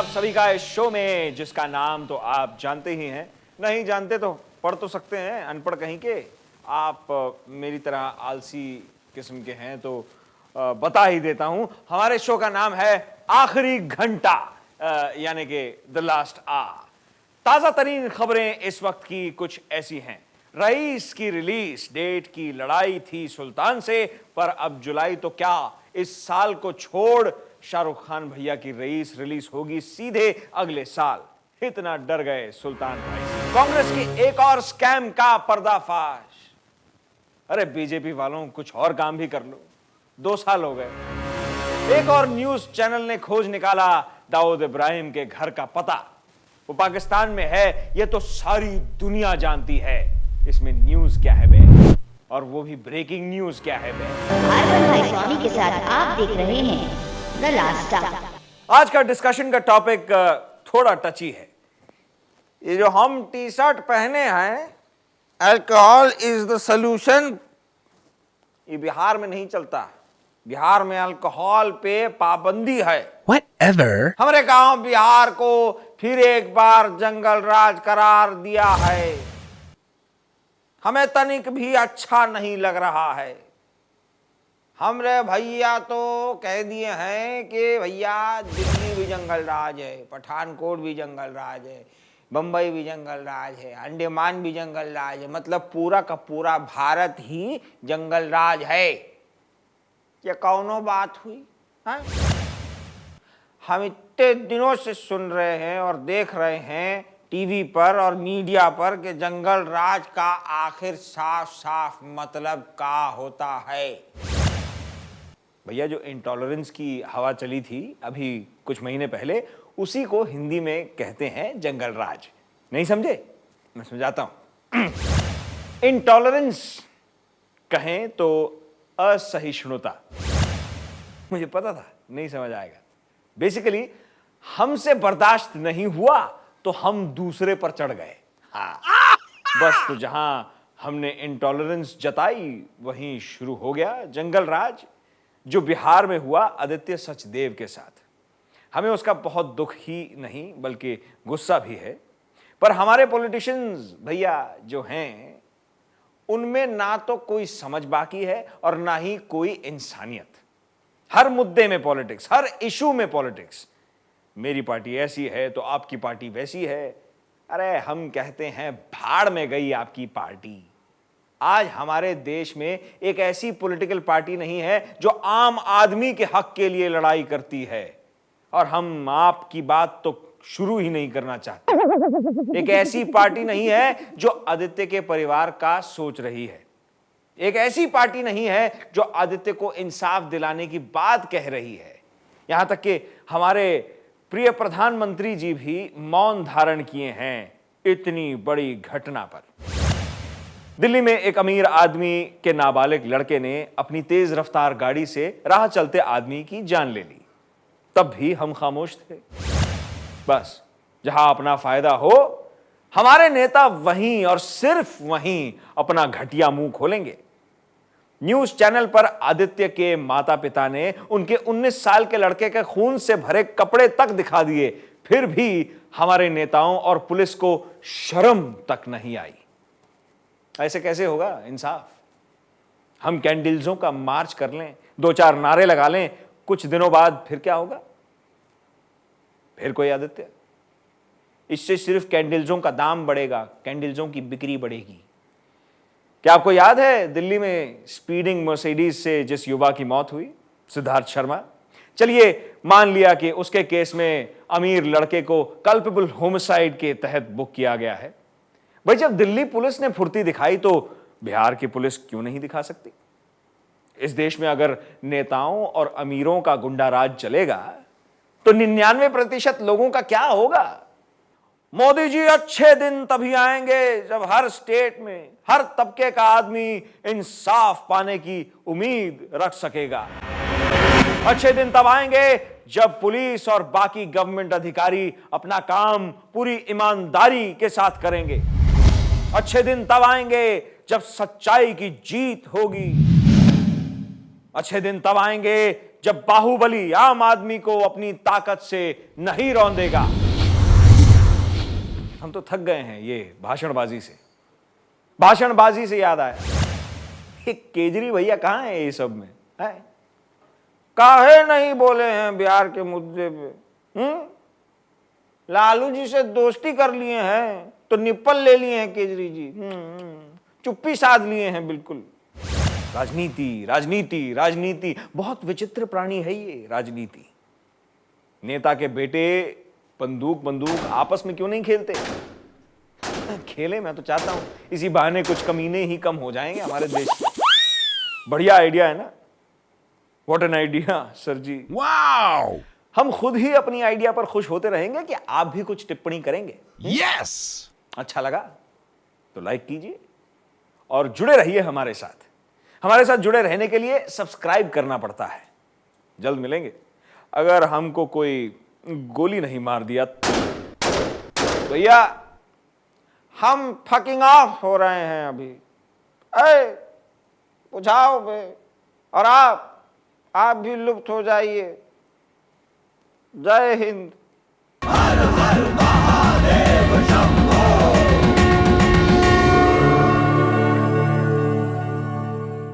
आप सभी का इस शो में, जिसका नाम तो आप जानते ही हैं, नहीं जानते तो पढ़ तो सकते हैं, अनपढ़ कहीं के। आप मेरी तरह आलसी किस्म के हैं तो बता ही देता हूं। हमारे शो का नाम है आखिरी घंटा, यानी कि द लास्ट आवर। ताजा तरीन खबरें इस वक्त की कुछ ऐसी हैं। रईस की रिलीज डेट की लड़ाई थी सुल्तान से, पर अब जुलाई तो क्या, इस साल को छोड़ शाहरुख खान भैया की रईस रिलीज होगी सीधे अगले साल। इतना डर गए सुल्तान भाई से। कांग्रेस की एक और स्कैम का पर्दाफाश। अरे बीजेपी वालों, कुछ और काम भी कर लो, 2 साल हो गए। एक और न्यूज चैनल ने खोज निकाला दाऊद इब्राहिम के घर का पता। वो पाकिस्तान में है, ये तो सारी दुनिया जानती है। इसमें न्यूज क्या है बे, और वो भी ब्रेकिंग न्यूज क्या है बे। अर्बन भाई स्वामी के साथ आप देख रहे हैं द लास्ट आवर। आज का डिस्कशन का टॉपिक थोड़ा टची है। ये जो हम टी शर्ट पहने हैं, अल्कोहल इज द सॉल्यूशन, ये बिहार में नहीं चलता। बिहार में अल्कोहल पे पाबंदी है। Whatever. हमारे गांव बिहार को फिर एक बार जंगल राज करार दिया है। हमें तनिक भी अच्छा नहीं लग रहा है। हमरे भैया तो कह दिए हैं कि भैया दिल्ली भी जंगल राज है, पठानकोट भी जंगल राज है, बंबई भी जंगल राज है, अंडमान भी जंगल राज है, मतलब पूरा का पूरा भारत ही जंगल राज है। ये कौनो बात हुई है? हम इतने दिनों से सुन रहे हैं और देख रहे हैं टीवी पर और मीडिया पर कि जंगल राज का आखिर साफ साफ मतलब क्या होता है। भैया जो इंटॉलरेंस की हवा चली थी अभी कुछ महीने पहले, उसी को हिंदी में कहते हैं जंगल राज। नहीं समझे? मैं समझाता हूं। इंटॉलरेंस कहें तो असहिष्णुता। मुझे पता था नहीं समझ आएगा। बेसिकली हमसे बर्दाश्त नहीं हुआ तो हम दूसरे पर चढ़ गए। हाँ, बस तो जहां हमने इंटॉलरेंस जताई वहीं शुरू हो गया जंगल राज, जो बिहार में हुआ आदित्य सचदेव के साथ। हमें उसका बहुत दुख ही नहीं बल्कि गुस्सा भी है। पर हमारे पॉलिटिशियंस भैया जो हैं, उनमें ना तो कोई समझ बाकी है और ना ही कोई इंसानियत। हर मुद्दे में पॉलिटिक्स, हर इशू में पॉलिटिक्स। मेरी पार्टी ऐसी है तो आपकी पार्टी वैसी है। अरे हम कहते हैं भाड़ में गई आपकी पार्टी। आज हमारे देश में एक ऐसी पॉलिटिकल पार्टी नहीं है जो आम आदमी के हक के लिए लड़ाई करती है, और हम आपकी बात तो शुरू ही नहीं करना चाहते। एक ऐसी पार्टी नहीं है जो आदित्य के परिवार का सोच रही है। एक ऐसी पार्टी नहीं है जो आदित्य को इंसाफ दिलाने की बात कह रही है। यहां तक कि हमारे प्रिय प्रधानमंत्री जी भी मौन धारण किए हैं इतनी बड़ी घटना पर। दिल्ली में एक अमीर आदमी के नाबालिग लड़के ने अपनी तेज रफ्तार गाड़ी से राह चलते आदमी की जान ले ली। तब भी हम खामोश थे। बस जहां अपना फायदा हो, हमारे नेता वहीं और सिर्फ वहीं अपना घटिया मुंह खोलेंगे। न्यूज चैनल पर आदित्य के माता पिता ने उनके 19 साल के लड़के के खून से भरे कपड़े तक दिखा दिए, फिर भी हमारे नेताओं और पुलिस को शर्म तक नहीं आई। ऐसे कैसे होगा इंसाफ? हम कैंडल्सों का मार्च कर लें, 2-4 नारे लगा लें, कुछ दिनों बाद फिर क्या होगा? फिर कोई आदित्य। इससे सिर्फ कैंडल्सों का दाम बढ़ेगा, कैंडल्सों की बिक्री बढ़ेगी। क्या आपको याद है दिल्ली में स्पीडिंग मर्सिडीज से जिस युवा की मौत हुई, सिद्धार्थ शर्मा? चलिए मान लिया कि उसके केस में अमीर लड़के को कल्पेबल होमिसाइड के तहत बुक किया गया है। भाई जब दिल्ली पुलिस ने फुर्ती दिखाई तो बिहार की पुलिस क्यों नहीं दिखा सकती? इस देश में अगर नेताओं और अमीरों का गुंडा राज चलेगा तो 99% लोगों का क्या होगा? मोदी जी अच्छे दिन तभी आएंगे जब हर स्टेट में हर तबके का आदमी इंसाफ पाने की उम्मीद रख सकेगा। अच्छे दिन तब आएंगे जब पुलिस और बाकी गवर्नमेंट अधिकारी अपना काम पूरी ईमानदारी के साथ करेंगे। अच्छे दिन तब आएंगे जब सच्चाई की जीत होगी। अच्छे दिन तब आएंगे जब बाहुबली आम आदमी को अपनी ताकत से नहीं रौंदेगा। हम तो थक गए हैं ये भाषणबाजी से। भाषणबाजी से याद आया, ये केजरी भैया कहां है ये सब में है? काहे नहीं बोले हैं बिहार के मुद्दे पे? लालू जी से दोस्ती कर लिए हैं तो निप्पल ले लिए हैं केजरी जी। चुप्पी साध लिए हैं बिल्कुल। राजनीति राजनीति राजनीति, बहुत विचित्र प्राणी है ये राजनीति। नेता के बेटे बंदूक बंदूक आपस में क्यों नहीं खेलते? खेले, मैं तो चाहता हूं इसी बहाने कुछ कमीने ही कम हो जाएंगे हमारे देश में। बढ़िया आइडिया है ना? व्हाट एन आइडिया सर जी। वाओ! हम खुद ही अपनी आइडिया पर खुश होते रहेंगे कि आप भी कुछ टिप्पणी करेंगे। यस! अच्छा लगा तो लाइक कीजिए और जुड़े रहिए हमारे साथ। हमारे साथ जुड़े रहने के लिए सब्सक्राइब करना पड़ता है। जल्द मिलेंगे। अगर हमको कोई गोली नहीं मार दिया भैया, हम फकिंग ऑफ हो रहे हैं अभी। बुझाओ बे। और आप भी लुप्त हो जाइए। जय हिंद। हर हर महादेव शंभो।